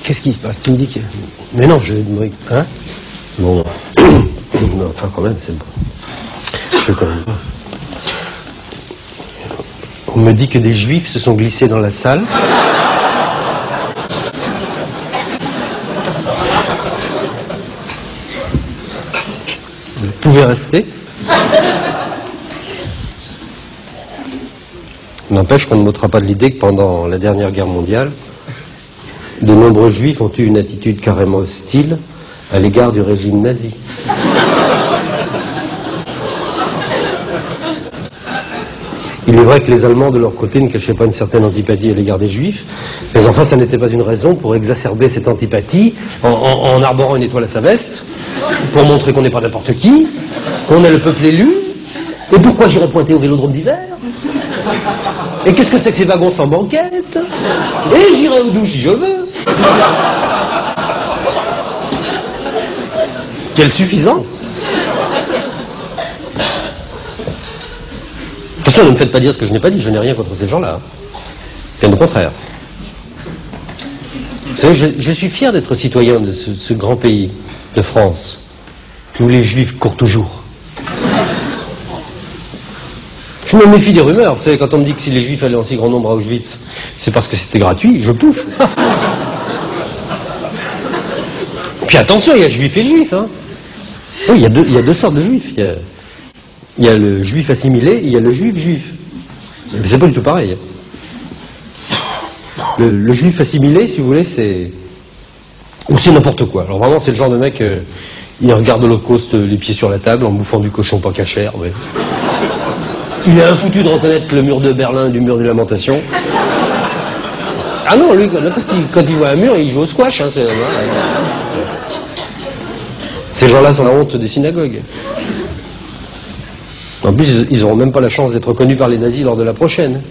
Qu'est-ce qui se passe? Tu me dis que... Mais non, je... Hein? Bon... Non, enfin, quand même, c'est bon. Je quand même... On me dit que des juifs se sont glissés dans la salle. Vous pouvez rester. N'empêche qu'on ne m'ôtera pas de l'idée que pendant la dernière guerre mondiale, de nombreux juifs ont eu une attitude carrément hostile à l'égard du régime nazi. Il est vrai que les Allemands, de leur côté, ne cachaient pas une certaine antipathie à l'égard des Juifs, mais enfin, ça n'était pas une raison pour exacerber cette antipathie en arborant une étoile à sa veste, pour montrer qu'on n'est pas n'importe qui, qu'on est le peuple élu, et pourquoi j'irais pointer au Vélodrome d'hiver? Et qu'est-ce que c'est que ces wagons sans banquette? Et j'irai aux douches si je veux. Quelle suffisance! Attention, ne me faites pas dire ce que je n'ai pas dit, je n'ai rien contre ces gens-là. Bien au contraire. Vous savez, je suis fier d'être citoyen de ce grand pays, de France, où les Juifs courent toujours. Je me méfie des rumeurs. Vous savez, quand on me dit que si les Juifs allaient en si grand nombre à Auschwitz, c'est parce que c'était gratuit, je pouffe. Puis attention, il y a Juifs et Juifs. Hein. Oui, il y a deux sortes de Juifs. Il y a le Juif assimilé et il y a le Juif juif. Mais c'est pas du tout pareil. Le Juif assimilé, si vous voulez, c'est... Ou c'est n'importe quoi. Alors vraiment, c'est le genre de mec, il regarde l'Holocauste les pieds sur la table en bouffant du cochon pas cachère. Ouais. Il est infoutu de reconnaître le mur de Berlin du mur des Lamentations. Ah non, lui, quand il voit un mur, il joue au squash. Hein, ces gens-là sont la honte des synagogues. En plus, ils n'auront même pas la chance d'être reconnus par les nazis lors de la prochaine.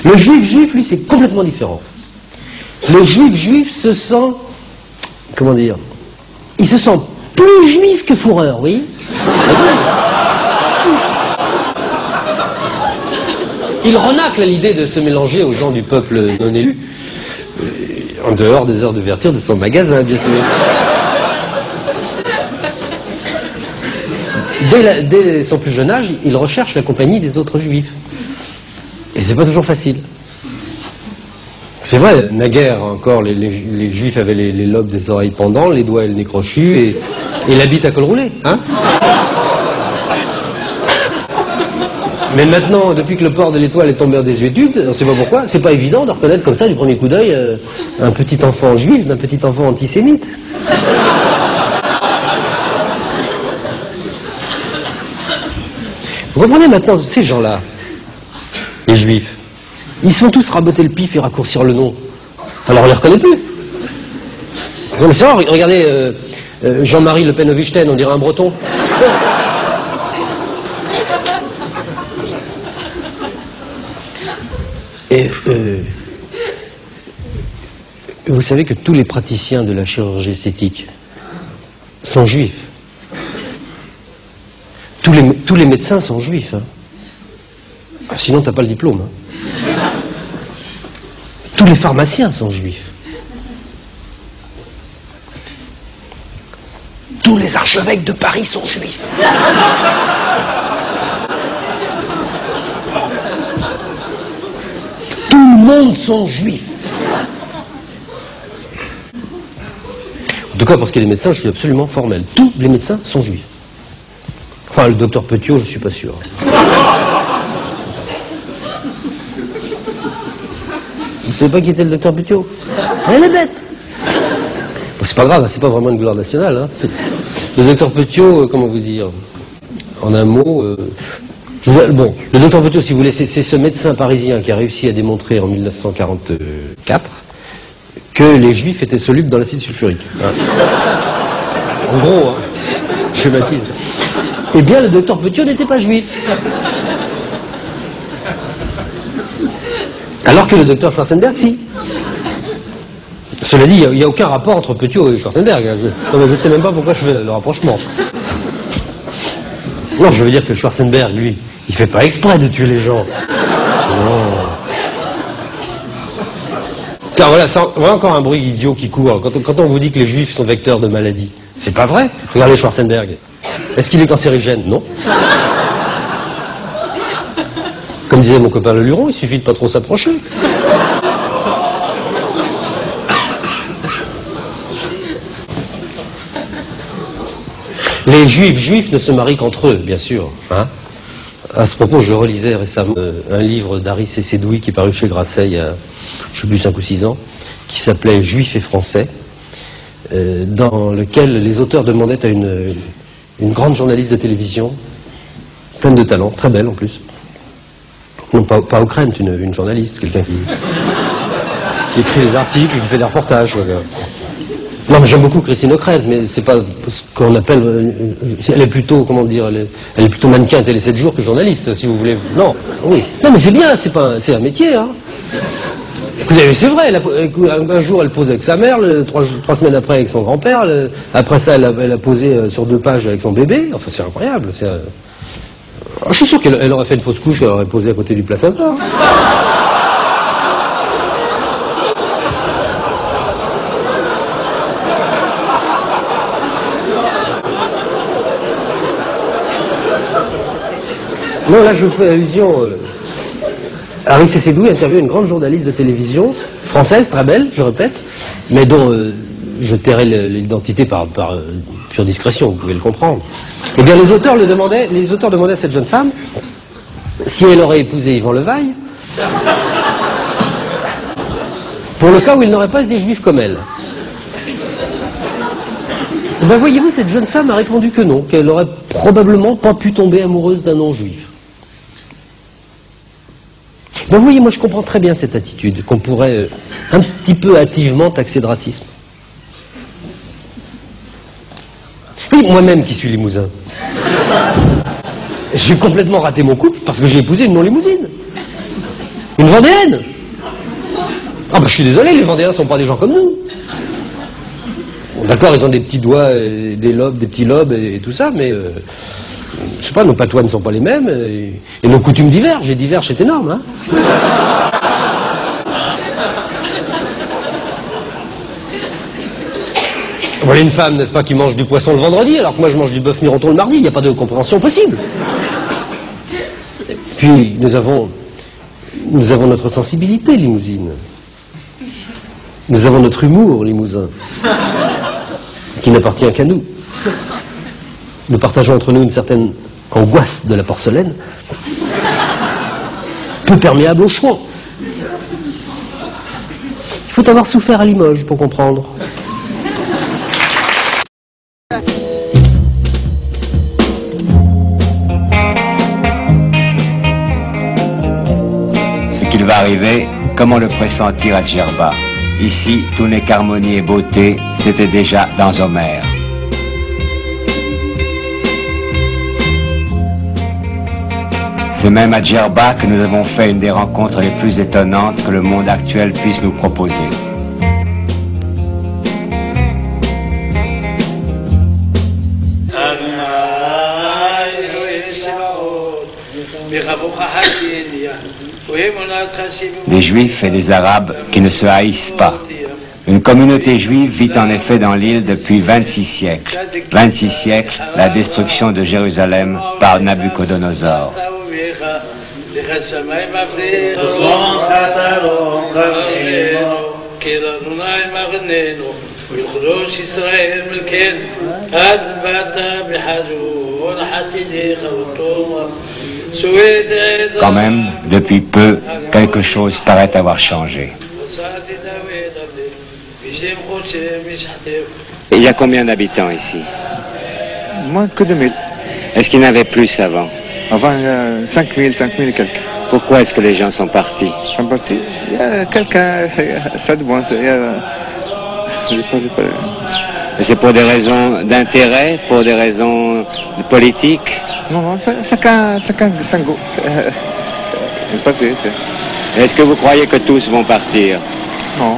Le juif, lui, c'est complètement différent. Le juif se sent... Comment dire? Il se sent plus juif que fourreur, oui. Il renacle à l'idée de se mélanger aux gens du peuple non élu, en dehors des heures d'ouverture de son magasin, bien sûr. Dès son plus jeune âge, il recherche la compagnie des autres juifs. Et c'est pas toujours facile. C'est vrai, naguère encore, les juifs avaient les lobes des oreilles pendants, les doigts et le nez crochus, et la bite à col roulé. Hein. Mais maintenant, depuis que le port de l'étoile est tombé en désuétude, on ne sait pas pourquoi, c'est pas évident de reconnaître comme ça, du premier coup d'œil, un petit enfant juif d'un petit enfant antisémite. Vous comprenez maintenant, ces gens-là, les juifs, ils se font tous raboter le pif et raccourcir le nom. Alors on ne les reconnaît plus. Non mais c'est vrai, regardez Jean-Marie Le Pen Ovichten, on dirait un breton. Et vous savez que tous les praticiens de la chirurgie esthétique sont juifs. Tous les médecins sont juifs. Hein. Sinon, tu n'as pas le diplôme. Hein. Tous les pharmaciens sont juifs. Tous les archevêques de Paris sont juifs. Tout le monde sont juifs. En tout cas, pour ce qui est des médecins, je suis absolument formel. Tous les médecins sont juifs. Enfin, le docteur Petiot, je ne suis pas sûr. Vous ne savez pas qui était le docteur Petiot? Elle est bête. Bon, c'est pas grave, c'est pas vraiment une gloire nationale. Hein. Le docteur Petiot, comment vous dire? En un mot, bon, le docteur Petiot, si vous voulez, c'est ce médecin parisien qui a réussi à démontrer en 1944 que les juifs étaient solubles dans l'acide sulfurique. Hein. En gros, hein, je schématise. Eh bien, le docteur Petiot n'était pas juif. Alors que le docteur Schwarzenberg, si. Cela dit, il n'y a aucun rapport entre Petiot et Schwarzenberg. Je ne sais même pas pourquoi je fais le rapprochement. Non, je veux dire que Schwarzenberg, lui, il ne fait pas exprès de tuer les gens. Non. Alors voilà encore un bruit idiot qui court. Quand on vous dit que les juifs sont vecteurs de maladies, c'est pas vrai. Regardez Schwarzenberg. Est-ce qu'il est cancérigène? Non. Comme disait mon copain le Luron, il suffit de pas trop s'approcher. Les juifs ne se marient qu'entre eux, bien sûr. Hein. À ce propos, je relisais récemment un livre d'Harry Cécédoui qui est paru chez Grasset il y a, je sais plus, 5 ou 6 ans, qui s'appelait Juifs et Français, dans lequel les auteurs demandaient à une grande journaliste de télévision, pleine de talent, très belle en plus, non pas O'Krent, une journaliste, quelqu'un qui écrit des articles, qui fait des reportages. Voilà. Non, mais j'aime beaucoup Christine O'Krent, mais c'est pas ce qu'on appelle... elle est plutôt, comment dire, elle est plutôt mannequin Télé 7 jours que journaliste, si vous voulez. Non, oui. Non, mais c'est bien, c'est un métier, hein. Écoutez, c'est vrai, un jour elle pose avec sa mère, 3 semaines après avec son grand-père, après ça elle a posé sur 2 pages avec son bébé, enfin c'est incroyable. Je suis sûr qu'elle aurait fait une fausse couche, elle aurait posé à côté du placenta. Non, là je fais allusion... Harry Cécédoui interviewe une grande journaliste de télévision, française, très belle, je répète, mais dont je tairai l'identité par pure discrétion, vous pouvez le comprendre. Eh bien, les auteurs demandaient à cette jeune femme si elle aurait épousé Yvan Levaille, pour le cas où il n'aurait pas des juifs comme elle. Eh bien, voyez-vous, cette jeune femme a répondu que non, qu'elle aurait probablement pas pu tomber amoureuse d'un non-juif. Ben, vous voyez, moi je comprends très bien cette attitude, qu'on pourrait un petit peu hâtivement taxer de racisme. Oui, moi-même qui suis limousin. J'ai complètement raté mon couple parce que j'ai épousé une non-limousine. Une Vendéenne. Ah ben je suis désolé, les Vendéens sont pas des gens comme nous. Bon, d'accord, ils ont des petits doigts, des lobes, des petits lobes et tout ça, mais... je sais pas, nos patois ne sont pas les mêmes, et nos coutumes divergent, et divergent, c'est énorme, hein. Voilà une femme, n'est-ce pas, qui mange du poisson le vendredi, alors que moi je mange du bœuf mironton le mardi, il n'y a pas de compréhension possible. Puis, nous avons notre sensibilité, limousine. Nous avons notre humour, limousin, qui n'appartient qu'à nous. Nous partageons entre nous une certaine angoisse de la porcelaine, peu perméable au chouan. Il faut avoir souffert à Limoges pour comprendre. Ce qu'il va arriver, comment le pressentir à Djerba? Ici, tout n'est qu'harmonie et beauté, c'était déjà dans Homère. C'est même à Djerba que nous avons fait une des rencontres les plus étonnantes que le monde actuel puisse nous proposer. Des Juifs et des Arabes qui ne se haïssent pas. Une communauté juive vit en effet dans l'île depuis 26 siècles. 26 siècles, la destruction de Jérusalem par Nabucodonosor. Quand même, depuis peu, quelque chose paraît avoir changé. Il y a combien d'habitants ici? Moins que 2000. Est-ce qu'il y en avait plus avant? Avant, il y a 5000 et quelques. Pourquoi est-ce que les gens sont partis? Ils sont partis. Il y a quelqu'un, ça demande. Et c'est pour des raisons d'intérêt, pour des raisons politiques? Non, chacun son goût. Est-ce que vous croyez que tous vont partir? Non.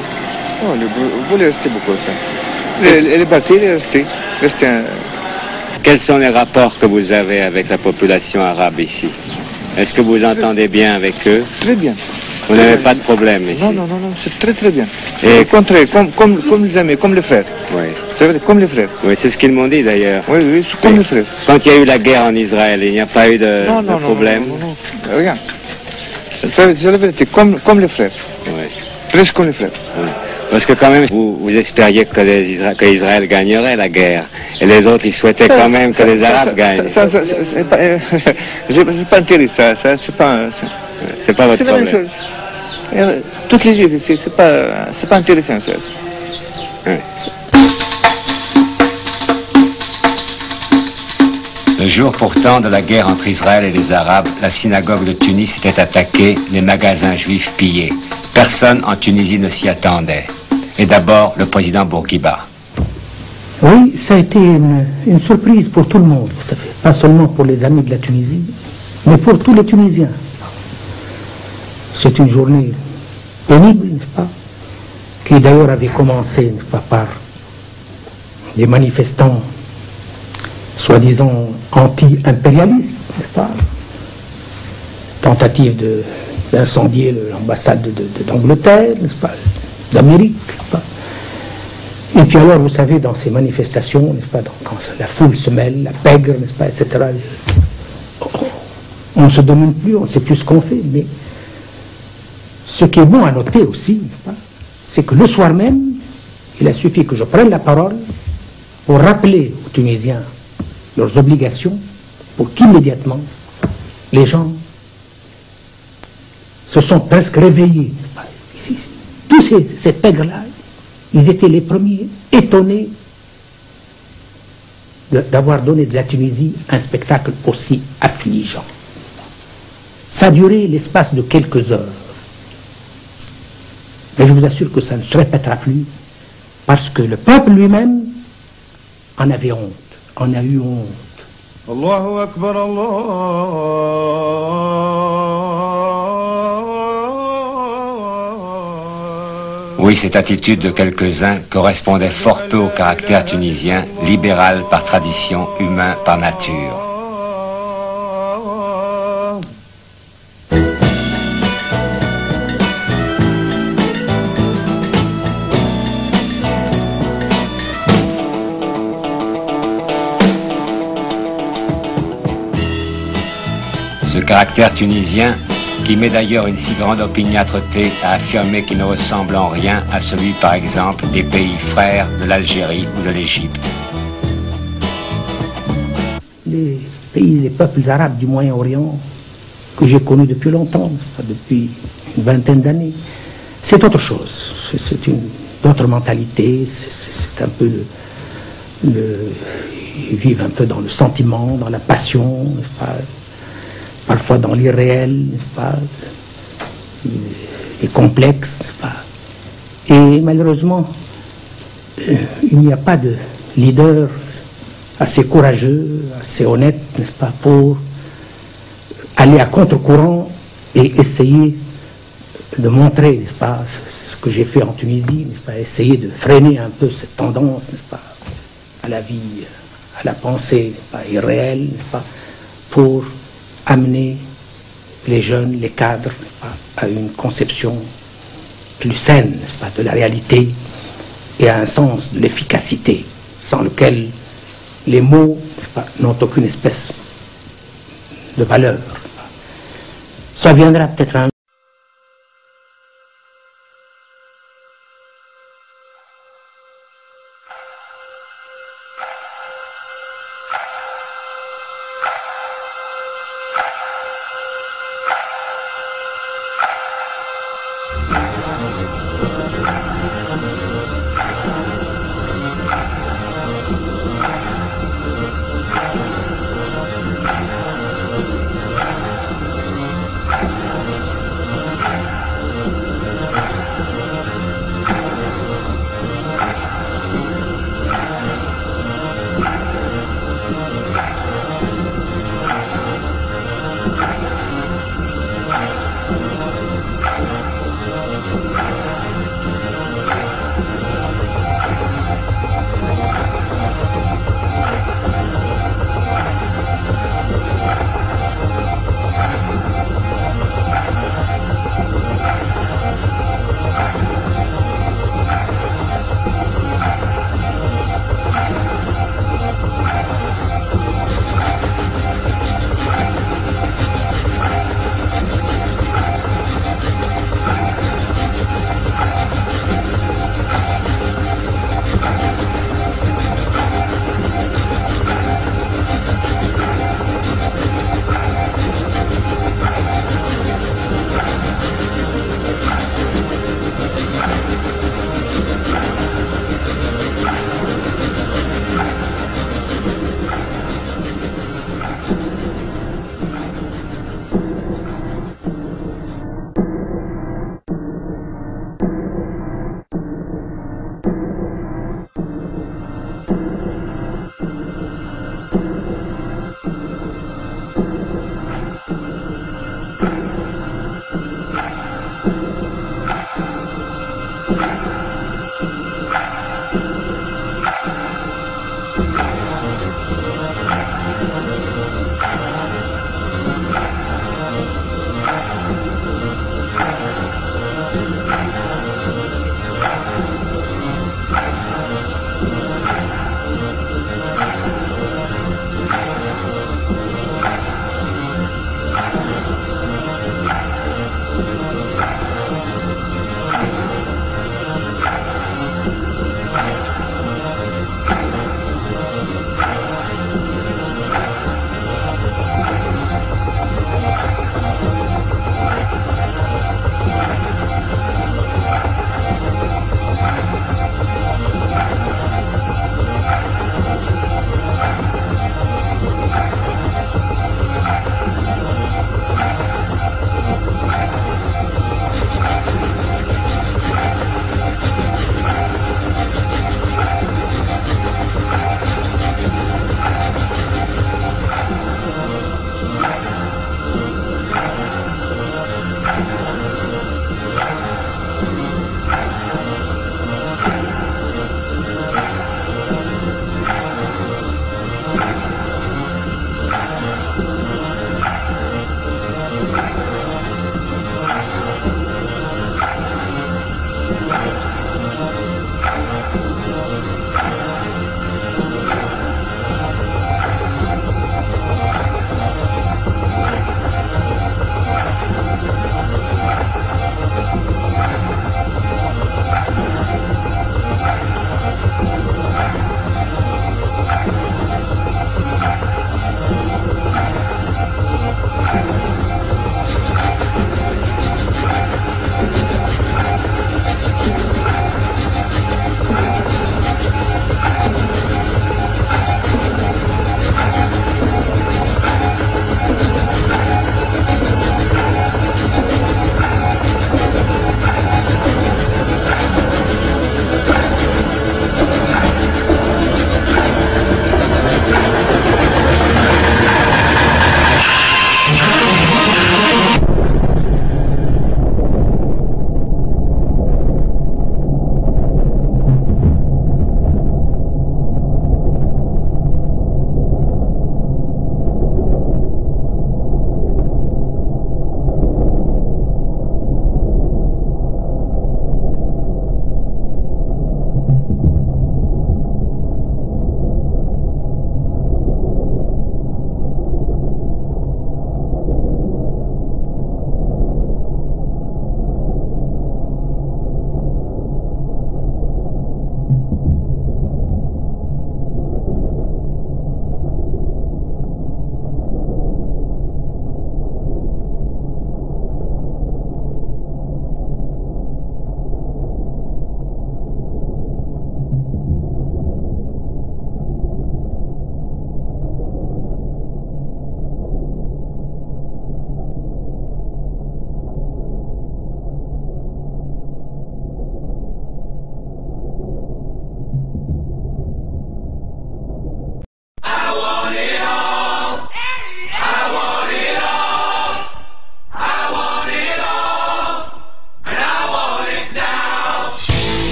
Non, vous voulez rester beaucoup, ça. Elle est partie, elle est restée. Quels sont les rapports que vous avez avec la population arabe ici? Est-ce que vous entendez bien avec eux? Très bien. Vous n'avez pas de problème ici? Non, c'est très très bien. Et au contraire, comme les amis, comme les frères. Oui. C'est vrai, comme les frères. Oui, c'est ce qu'ils m'ont dit d'ailleurs. Oui, c'est comme les frères. Quand il y a eu la guerre en Israël, il n'y a pas eu de problème? Non. Regarde. C'est la vérité, comme les frères. Oui. Presque comme les frères. Oui. Parce que quand même, vous espériez que Israël gagnerait la guerre. Et les autres, ils souhaitaient quand même que les Arabes gagnent. C'est pas intéressant, ça, c'est pas... C'est pas votre problème. C'est la même chose. Toutes les juifs ici, c'est pas intéressant, ça. Oui. Le jour pourtant de la guerre entre Israël et les Arabes, la synagogue de Tunis était attaquée, les magasins juifs pillés. Personne en Tunisie ne s'y attendait. Et d'abord, le président Bourguiba. Oui, ça a été une surprise pour tout le monde, vous savez. Pas seulement pour les amis de la Tunisie, mais pour tous les Tunisiens. C'est une journée pénible, n'est-ce pas, qui d'ailleurs avait commencé, n'est-ce pas, par des manifestants soi-disant anti-impérialistes, n'est-ce pas, tentative d'incendier l'ambassade d'Angleterre, n'est-ce pas, d'Amérique, n'est-ce pas. Et puis alors, vous savez, dans ces manifestations, n'est-ce pas, quand la foule se mêle, la pègre, n'est-ce pas, etc., on ne se domine plus, on ne sait plus ce qu'on fait, mais ce qui est bon à noter aussi, c'est que le soir même, il a suffi que je prenne la parole pour rappeler aux Tunisiens leurs obligations, pour qu'immédiatement les gens se sont presque réveillés. Tous ces pègres-là, ils étaient les premiers étonnés d'avoir donné de la Tunisie un spectacle aussi affligeant. Ça a duré l'espace de quelques heures. Et je vous assure que ça ne se répétera plus, parce que le peuple lui-même en avait honte, en a eu honte. Allahu Akbar, Oui, cette attitude de quelques-uns correspondait fort peu au caractère tunisien, libéral par tradition, humain par nature. Ce caractère tunisien, qui met d'ailleurs une si grande opiniâtreté à affirmer qu'il ne ressemble en rien à celui, par exemple, des pays frères de l'Algérie ou de l'Égypte. Les pays, les peuples arabes du Moyen-Orient, que j'ai connus depuis longtemps, depuis une vingtaine d'années, c'est autre chose. C'est une autre mentalité, c'est un peu ils vivent un peu dans le sentiment, dans la passion, n'est-ce pas, parfois dans l'irréel, n'est-ce pas, les complexes, n'est-ce pas. Et malheureusement, il n'y a pas de leader assez courageux, assez honnête, n'est-ce pas, pour aller à contre-courant et essayer de montrer, n'est-ce pas, ce que j'ai fait en Tunisie, n'est-ce pas, essayer de freiner un peu cette tendance, n'est-ce pas, à la vie, à la pensée, n'est-ce pas, irréelle, n'est-ce pas, pour amener les jeunes, les cadres, à une conception plus saine, n'est-ce pas, de la réalité et à un sens de l'efficacité, sans lequel les mots, n'est-ce pas, n'ont aucune espèce de valeur. Ça viendra peut-être un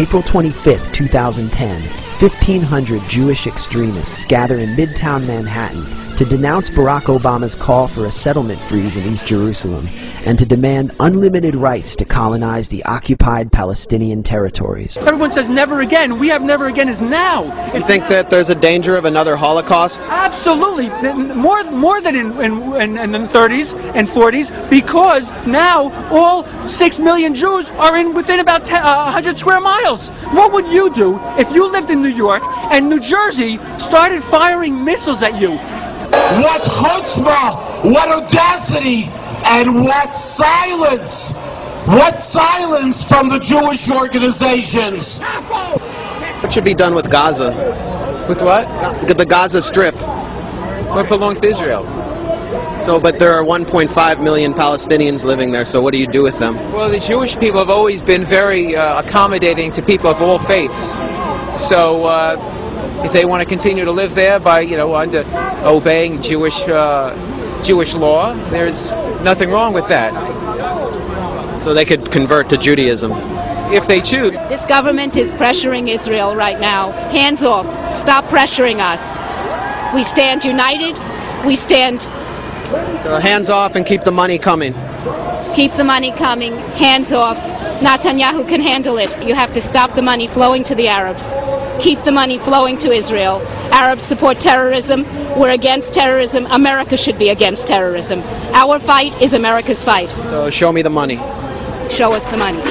April 25, 2010, 1,500 Jewish extremists gather in Midtown Manhattan to denounce Barack Obama's call for a settlement freeze in East Jerusalem and to demand unlimited rights to colonize the occupied Palestinian territories. Everyone says never again. We have never again is now. You think that there's a danger of another Holocaust? Absolutely. More than in the 30s and 40s, because now all 6 million Jews are within about 100 square miles. What would you do if you lived in New York and New Jersey started firing missiles at you? What chutzpah, what audacity, and what silence! What silence from the Jewish organizations! What should be done with Gaza? With what? The Gaza Strip. Well, it belongs to Israel. So, but there are 1.5 million Palestinians living there, so what do you do with them? Well, the Jewish people have always been very accommodating to people of all faiths. So, if they want to continue to live there by, under obeying Jewish law, there's nothing wrong with that. So they could convert to Judaism? If they choose. This government is pressuring Israel right now. Hands off. Stop pressuring us. We stand united. We stand... So hands off and keep the money coming. Keep the money coming. Hands off. Netanyahu can handle it. You have to stop the money flowing to the Arabs. keep the money flowing to Israel. Arabs support terrorism. We're against terrorism. America should be against terrorism. Our fight is America's fight. So show me the money. Show us the money.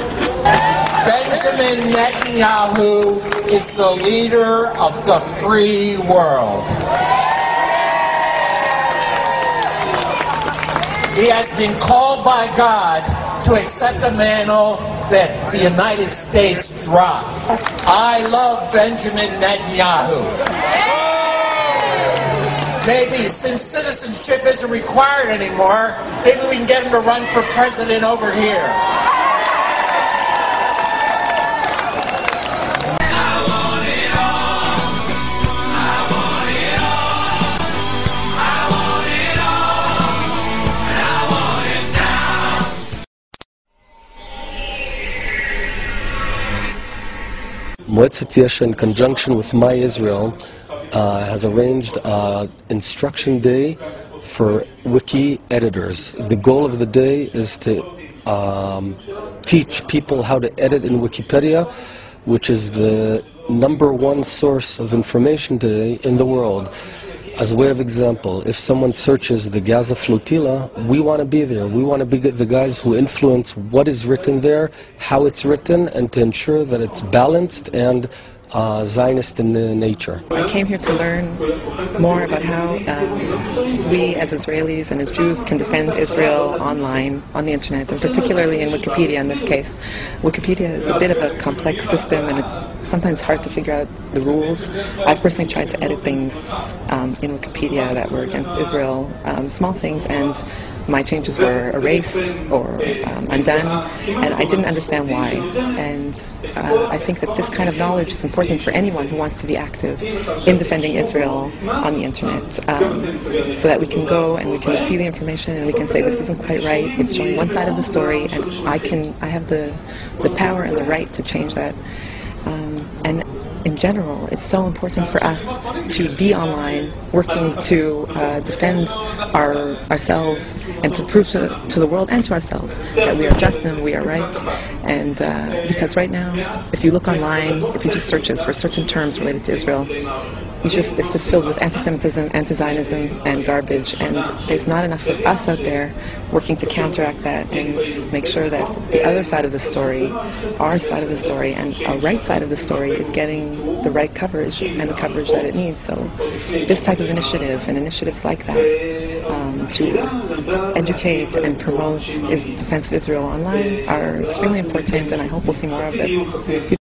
Benjamin Netanyahu is the leader of the free world. He has been called by God to accept the mantle that the United States dropped. I love Benjamin Netanyahu. Maybe since citizenship isn't required anymore, maybe we can get him to run for president over here. Moetzet Yesha, in conjunction with My Israel, has arranged Instruction Day for wiki editors. The goal of the day is to teach people how to edit in Wikipedia, which is the #1 source of information today in the world. As a way of example, if someone searches the Gaza flotilla, we want to be there. We want to be the guys who influence what is written there, how it's written, and to ensure that it's balanced and Zionist in nature. I came here to learn more about how we as Israelis and as Jews can defend Israel online, on the internet, and particularly in Wikipedia in this case. Wikipedia is a bit of a complex system and it's sometimes hard to figure out the rules. I've personally tried to edit things in Wikipedia that were against Israel, small things, and my changes were erased or undone, and I didn't understand why. And I think that this kind of knowledge is important for anyone who wants to be active in defending Israel on the internet, so that we can go and we can see the information and we can say this isn't quite right, it's showing one side of the story, and I have the power and the right to change that. And in general, it's so important for us to be online, working to defend ourselves and to prove to the world and to ourselves that we are just and we are right. And because right now, if you look online, if you do searches for certain terms related to Israel, it's just filled with anti-Semitism, anti-Zionism, and garbage, and there's not enough of us out there working to counteract that and make sure that the other side of the story, our side of the story, and our right side of the story is getting the right coverage and the coverage that it needs. So this type of initiative and initiatives like that to educate and promote defense of Israel online are extremely important, and I hope we'll see more of this.